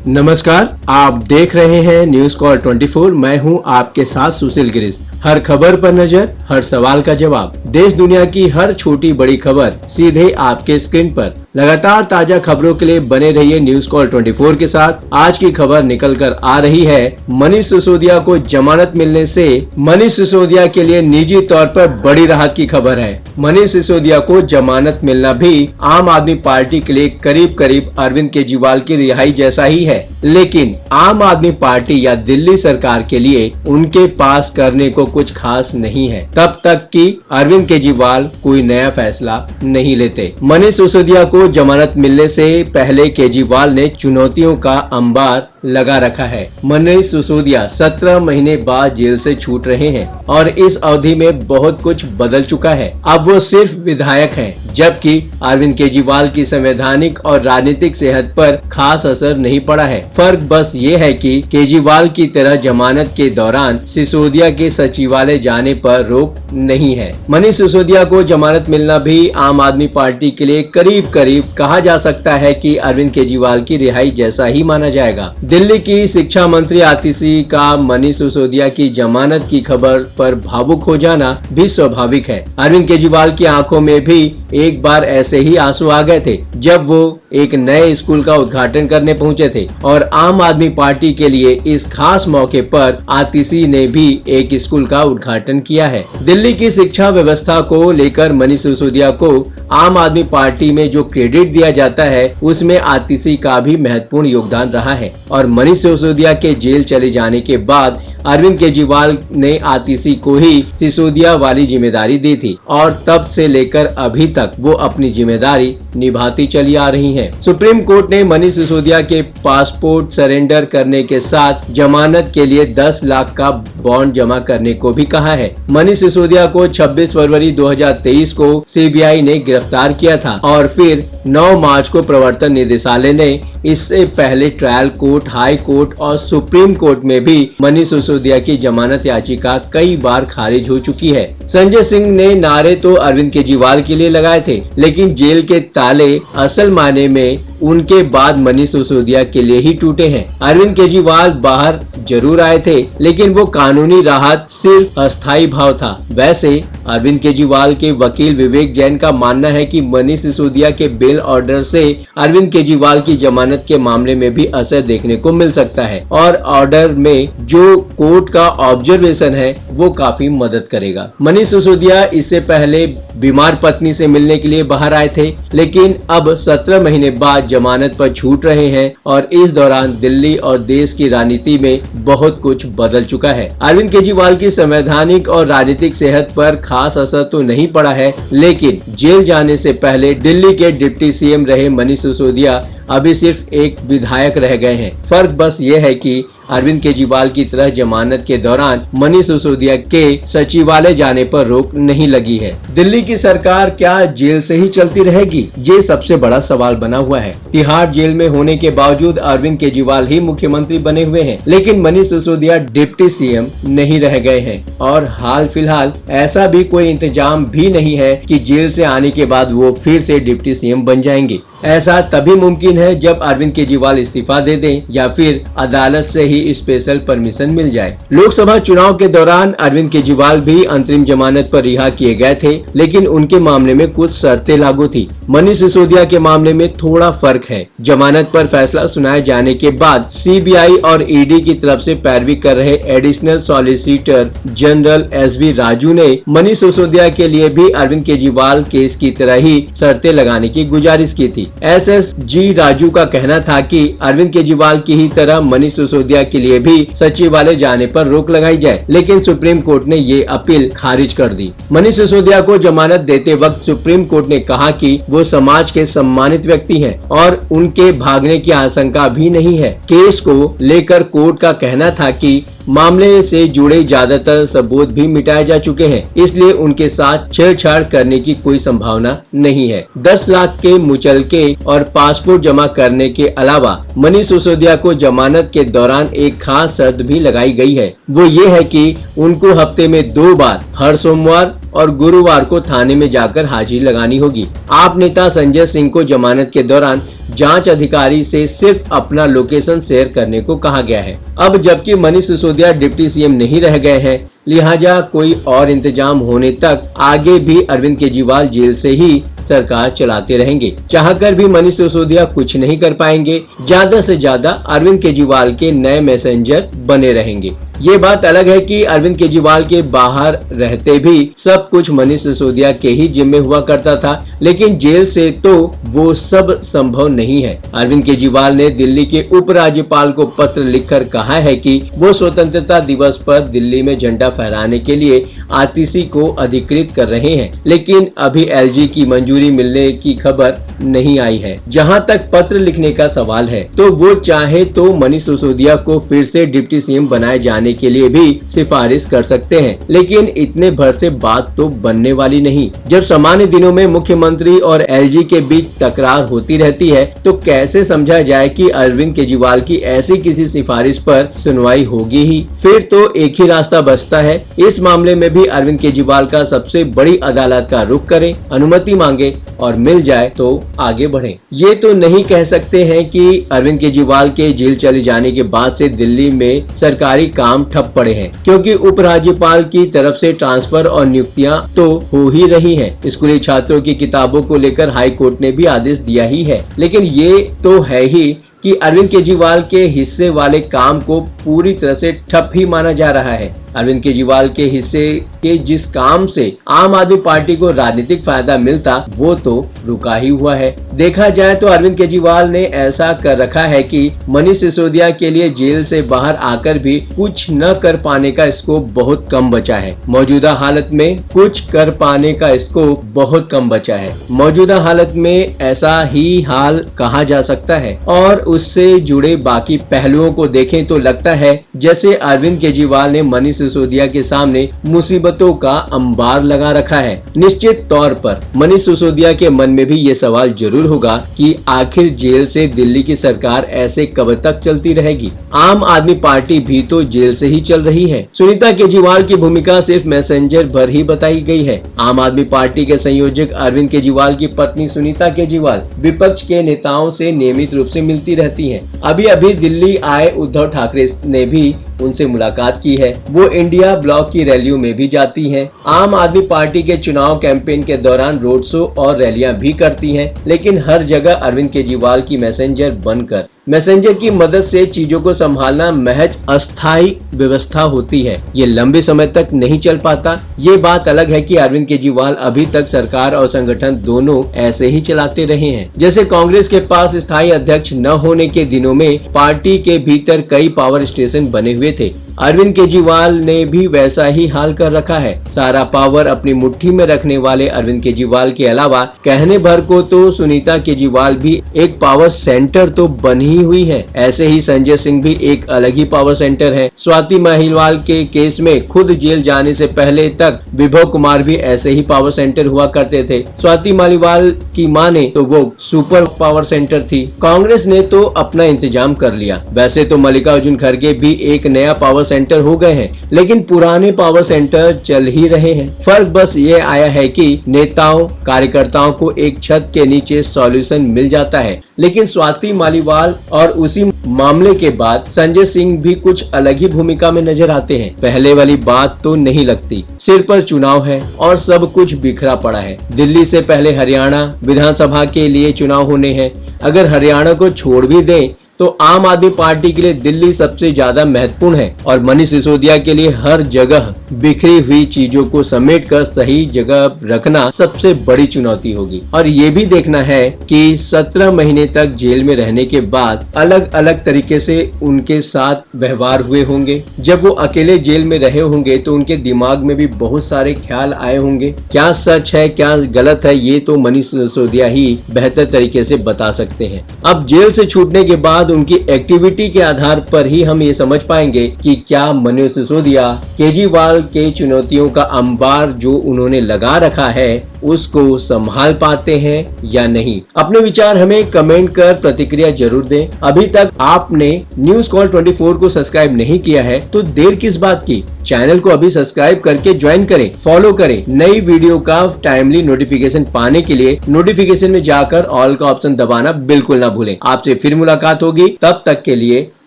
नमस्कार, आप देख रहे हैं न्यूज कॉल 24। मैं हूं आपके साथ सुशील गिरीश। हर खबर पर नजर, हर सवाल का जवाब। देश दुनिया की हर छोटी बड़ी खबर सीधे आपके स्क्रीन पर। लगातार ताजा खबरों के लिए बने रहिए न्यूज कॉल 24 के साथ। आज की खबर निकल कर आ रही है, मनीष सिसोदिया को जमानत मिलने से मनीष सिसोदिया के लिए निजी तौर पर बड़ी राहत की खबर है। मनीष सिसोदिया को जमानत मिलना भी आम आदमी पार्टी के लिए करीब करीब अरविंद केजरीवाल की रिहाई जैसा ही है, लेकिन आम आदमी पार्टी या दिल्ली सरकार के लिए उनके पास करने को कुछ खास नहीं है, तब तक कि अरविंद केजरीवाल कोई नया फैसला नहीं लेते। मनीष सिसोदिया को जमानत मिलने से पहले केजरीवाल ने चुनौतियों का अंबार लगा रखा है। मनीष सिसोदिया 17 महीने बाद जेल से छूट रहे हैं और इस अवधि में बहुत कुछ बदल चुका है। अब वो सिर्फ विधायक हैं, जबकि अरविंद केजरीवाल की संवैधानिक और राजनीतिक सेहत पर खास असर नहीं पड़ा है। फर्क बस ये है कि केजरीवाल की तरह जमानत के दौरान सिसोदिया के सचिवालय जाने पर रोक नहीं है। मनीष सिसोदिया को जमानत मिलना भी आम आदमी पार्टी के लिए करीब करीब कहा जा सकता है कि अरविंद केजरीवाल की रिहाई जैसा ही माना जाएगा। दिल्ली की शिक्षा मंत्री आतिशी का मनीष सिसोदिया की जमानत की खबर पर भावुक हो जाना भी स्वाभाविक है। अरविंद केजरीवाल की आंखों में भी एक बार ऐसे ही आंसू आ गए थे जब वो एक नए स्कूल का उद्घाटन करने पहुंचे थे और आम आदमी पार्टी के लिए इस खास मौके पर आतिशी ने भी एक स्कूल का उद्घाटन किया है। दिल्ली की शिक्षा व्यवस्था को लेकर मनीष सिसोदिया को आम आदमी पार्टी में जो क्रेडिट दिया जाता है उसमें आतिशी का भी महत्वपूर्ण योगदान रहा है और मनीष सिसोदिया के जेल चले जाने के बाद अरविंद केजरीवाल ने आतिशी को ही सिसोदिया वाली जिम्मेदारी दी थी और तब से लेकर अभी तक वो अपनी जिम्मेदारी निभाती चली आ रही हैं। सुप्रीम कोर्ट ने मनीष सिसोदिया के पासपोर्ट सरेंडर करने के साथ जमानत के लिए 10 लाख का बॉन्ड जमा करने को भी कहा है। मनीष सिसोदिया को 26 फरवरी 2023 को सीबीआई ने गिरफ्तार किया था और फिर 9 मार्च को प्रवर्तन निदेशालय ने इससे पहले ट्रायल कोर्ट, हाई कोर्ट और सुप्रीम कोर्ट में भी मनीष सिसोदिया की जमानत याचिका कई बार खारिज हो चुकी है। संजय सिंह ने नारे तो अरविंद केजरीवाल के लिए लगाए थे, लेकिन जेल के ताले असल मायने में उनके बाद मनीष सिसोदिया के लिए ही टूटे हैं। अरविंद केजरीवाल बाहर जरूर आए थे, लेकिन वो कानूनी राहत सिर्फ अस्थायी भाव था। वैसे अरविंद केजरीवाल के वकील विवेक जैन का मानना है कि मनीष सिसोदिया के बेल ऑर्डर से अरविंद केजरीवाल की जमानत के मामले में भी असर देखने को मिल सकता है और ऑर्डर में जो कोर्ट का ऑब्जर्वेशन है वो काफी मदद करेगा। मनीष सिसोदिया इससे पहले बीमार पत्नी से मिलने के लिए बाहर आए थे, लेकिन अब 17 महीने बाद जमानत पर छूट रहे हैं और इस दौरान दिल्ली और देश की राजनीति में बहुत कुछ बदल चुका है। अरविंद केजरीवाल की संवैधानिक और राजनीतिक सेहत पर खास असर तो नहीं पड़ा है, लेकिन जेल जाने से पहले दिल्ली के डिप्टी सीएम रहे मनीष सिसोदिया अभी सिर्फ एक विधायक रह गए हैं। फर्क बस ये है कि अरविंद केजरीवाल की तरह जमानत के दौरान मनीष सिसोदिया के सचिवालय जाने पर रोक नहीं लगी है। दिल्ली की सरकार क्या जेल से ही चलती रहेगी? ये सबसे बड़ा सवाल बना हुआ है। तिहाड़ जेल में होने के बावजूद अरविंद केजरीवाल ही मुख्यमंत्री बने हुए हैं, लेकिन मनीष सिसोदिया डिप्टी सीएम नहीं रह गए हैं और हाल फिलहाल ऐसा भी कोई इंतजाम भी नहीं है कि जेल से आने के बाद वो फिर से डिप्टी सीएम बन जाएंगे। ऐसा तभी मुमकिन है जब अरविंद केजरीवाल इस्तीफा दे दें या फिर अदालत से ही स्पेशल परमिशन मिल जाए। लोकसभा चुनाव के दौरान अरविंद केजरीवाल भी अंतरिम जमानत पर रिहा किए गए थे, लेकिन उनके मामले में कुछ शर्तें लागू थी। मनीष सिसोदिया के मामले में थोड़ा फर्क है। जमानत पर फैसला सुनाए जाने के बाद सीबीआई और ईडी की तरफ से पैरवी कर रहे additional solicitor general SV Raju ने मनीष सिसोदिया के लिए भी अरविंद केजरीवाल केस की तरह ही शर्तें लगाने की गुजारिश की थी। एसएसजी राजू का कहना था कि अरविंद केजरीवाल की ही तरह मनीष सिसोदिया के लिए भी सचिवालय जाने पर रोक लगाई जाए, लेकिन सुप्रीम कोर्ट ने ये अपील खारिज कर दी। मनीष सिसोदिया को जमानत देते वक्त सुप्रीम कोर्ट ने कहा कि वो समाज के सम्मानित व्यक्ति हैं और उनके भागने की आशंका भी नहीं है। केस को लेकर कोर्ट का कहना था कि मामले से जुड़े ज्यादातर सबूत भी मिटाए जा चुके हैं, इसलिए उनके साथ छेड़छाड़ करने की कोई संभावना नहीं है। 10 लाख के मुचलके और पासपोर्ट जमा करने के अलावा मनीष सिसोदिया को जमानत के दौरान एक खास शर्त भी लगाई गई है। वो ये है कि उनको हफ्ते में 2 बार हर सोमवार और गुरुवार को थाने में जाकर हाजिरी लगानी होगी। आप नेता संजय सिंह को जमानत के दौरान जांच अधिकारी से सिर्फ अपना लोकेशन शेयर करने को कहा गया है। अब जबकि मनीष सिसोदिया डिप्टी सीएम नहीं रह गए हैं, लिहाजा कोई और इंतजाम होने तक आगे भी अरविंद केजरीवाल जेल से ही सरकार चलाते रहेंगे। चाहकर भी मनीष सिसोदिया कुछ नहीं कर पाएंगे। ज्यादा से ज्यादा अरविंद केजरीवाल के नए मैसेंजर बने रहेंगे। ये बात अलग है कि अरविंद केजरीवाल के बाहर रहते भी सब कुछ मनीष सिसोदिया के ही जिम्मे हुआ करता था, लेकिन जेल से तो वो सब संभव नहीं है। अरविंद केजरीवाल ने दिल्ली के उपराज्यपाल को पत्र लिखकर कहा है कि वो स्वतंत्रता दिवस पर दिल्ली में झंडा फहराने के लिए आरटीसी को अधिकृत कर रहे हैं, लेकिन अभी एलजी की मंजूरी मिलने की खबर नहीं आई है। जहां तक पत्र लिखने का सवाल है, तो वो चाहे तो मनीष सिसोदिया को फिर से डिप्टी सीएम बनाए जाने के लिए भी सिफारिश कर सकते हैं, लेकिन इतने भर से बात तो बनने वाली नहीं। जब सामान्य दिनों में मुख्यमंत्री और एलजी के बीच तकरार होती रहती है, तो कैसे समझा जाए कि अरविंद केजरीवाल की ऐसी किसी सिफारिश पर सुनवाई होगी ही। फिर तो एक ही रास्ता बचता है, इस मामले में भी अरविंद केजरीवाल का सबसे बड़ी अदालत का रुख करें, अनुमति मांगे और मिल जाए तो आगे बढ़े। ये तो नहीं कह सकते हैं कि अरविंद केजरीवाल के जेल चले जाने के बाद से दिल्ली में सरकारी काम ठप पड़े हैं, क्योंकि उपराज्यपाल की तरफ से ट्रांसफर और नियुक्तियां तो हो ही रही हैं। स्कूली छात्रों की किताबों को लेकर हाई कोर्ट ने भी आदेश दिया ही है, लेकिन ये तो है ही कि अरविंद केजरीवाल के हिस्से वाले काम को पूरी तरह से ठप ही माना जा रहा है। अरविंद केजरीवाल के हिस्से के जिस काम से आम आदमी पार्टी को राजनीतिक फायदा मिलता, वो तो रुका ही हुआ है। देखा जाए तो अरविंद केजरीवाल ने ऐसा कर रखा है कि मनीष सिसोदिया के लिए जेल से बाहर आकर भी कुछ न कर पाने का स्कोप बहुत कम बचा है। मौजूदा हालत में कुछ कर पाने का स्कोप बहुत कम बचा है। मौजूदा हालत में ऐसा ही हाल कहा जा सकता है, और उससे जुड़े बाकी पहलुओं को देखें तो लगता है जैसे अरविंद केजरीवाल ने मनीष सिसोदिया के सामने मुसीबतों का अंबार लगा रखा है। निश्चित तौर पर मनीष सिसोदिया के मन में भी ये सवाल जरूर होगा कि आखिर जेल से दिल्ली की सरकार ऐसे कब तक चलती रहेगी। आम आदमी पार्टी भी तो जेल से ही चल रही है। सुनीता केजरीवाल की भूमिका सिर्फ मैसेंजर भर ही बताई गई है। आम आदमी पार्टी के संयोजक अरविंद केजरीवाल की पत्नी सुनीता केजरीवाल विपक्ष के नेताओं से नियमित रूप से मिलती रहती हैं। अभी दिल्ली आए उद्धव ठाकरे ने भी उनसे मुलाकात की है। वो इंडिया ब्लॉक की रैलियों में भी जाती हैं। आम आदमी पार्टी के चुनाव कैंपेन के दौरान रोड शो और रैलियां भी करती हैं, लेकिन हर जगह अरविंद केजरीवाल की मैसेंजर बनकर मैसेंजर की मदद से चीजों को संभालना महज अस्थायी व्यवस्था होती है। ये लंबे समय तक नहीं चल पाता। ये बात अलग है कि अरविंद केजरीवाल अभी तक सरकार और संगठन दोनों ऐसे ही चलाते रहे हैं। जैसे कांग्रेस के पास स्थायी अध्यक्ष न होने के दिनों में पार्टी के भीतर कई पावर स्टेशन बने हुए थे। अरविंद केजरीवाल ने भी वैसा ही हाल कर रखा है। सारा पावर अपनी मुट्ठी में रखने वाले अरविंद केजरीवाल के अलावा कहने भर को तो सुनीता केजरीवाल भी एक पावर सेंटर तो बनी हुई है। ऐसे ही संजय सिंह भी एक अलग ही पावर सेंटर है। स्वाति महिलवाल के केस में खुद जेल जाने से पहले तक विभव कुमार भी ऐसे ही पावर सेंटर हुआ करते थे। स्वाति महिलवाल की माने तो वो सुपर पावर सेंटर थी। कांग्रेस ने तो अपना इंतजाम कर लिया। वैसे तो मल्लिकार्जुन खड़गे भी एक नया पावर सेंटर हो गए हैं, लेकिन पुराने पावर सेंटर चल ही रहे हैं। फर्क बस ये आया है कि नेताओं कार्यकर्ताओं को एक छत के नीचे सॉल्यूशन मिल जाता है, लेकिन स्वाति मालीवाल और उसी मामले के बाद संजय सिंह भी कुछ अलग ही भूमिका में नजर आते हैं। पहले वाली बात तो नहीं लगती। सिर पर चुनाव है और सब कुछ बिखरा पड़ा है। दिल्ली से पहले हरियाणा विधानसभा के लिए चुनाव होने हैं। अगर हरियाणा को छोड़ भी दें तो आम आदमी पार्टी के लिए दिल्ली सबसे ज्यादा महत्वपूर्ण है, और मनीष सिसोदिया के लिए हर जगह बिखरी हुई चीजों को समेटकर सही जगह रखना सबसे बड़ी चुनौती होगी। और ये भी देखना है कि 17 महीने तक जेल में रहने के बाद अलग अलग तरीके से उनके साथ व्यवहार हुए होंगे। जब वो अकेले जेल में रहे होंगे तो उनके दिमाग में भी बहुत सारे ख्याल आए होंगे। क्या सच है क्या गलत है, ये तो मनीष सिसोदिया ही बेहतर तरीके से बता सकते हैं। अब जेल से छूटने के बाद उनकी एक्टिविटी के आधार पर ही हम ये समझ पाएंगे कि क्या मनीष सिसोदिया केजरीवाल के चुनौतियों का अंबार जो उन्होंने लगा रखा है उसको संभाल पाते हैं या नहीं। अपने विचार हमें कमेंट कर प्रतिक्रिया जरूर दें। अभी तक आपने न्यूज़ कॉल 24 को सब्सक्राइब नहीं किया है तो देर किस बात की, चैनल को अभी सब्सक्राइब करके ज्वाइन करें, फॉलो करें। नई वीडियो का टाइमली नोटिफिकेशन पाने के लिए नोटिफिकेशन में जाकर ऑल का ऑप्शन दबाना बिल्कुल ना भूलें। आपसे फिर मुलाकात होगी, तब तक के लिए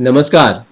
नमस्कार।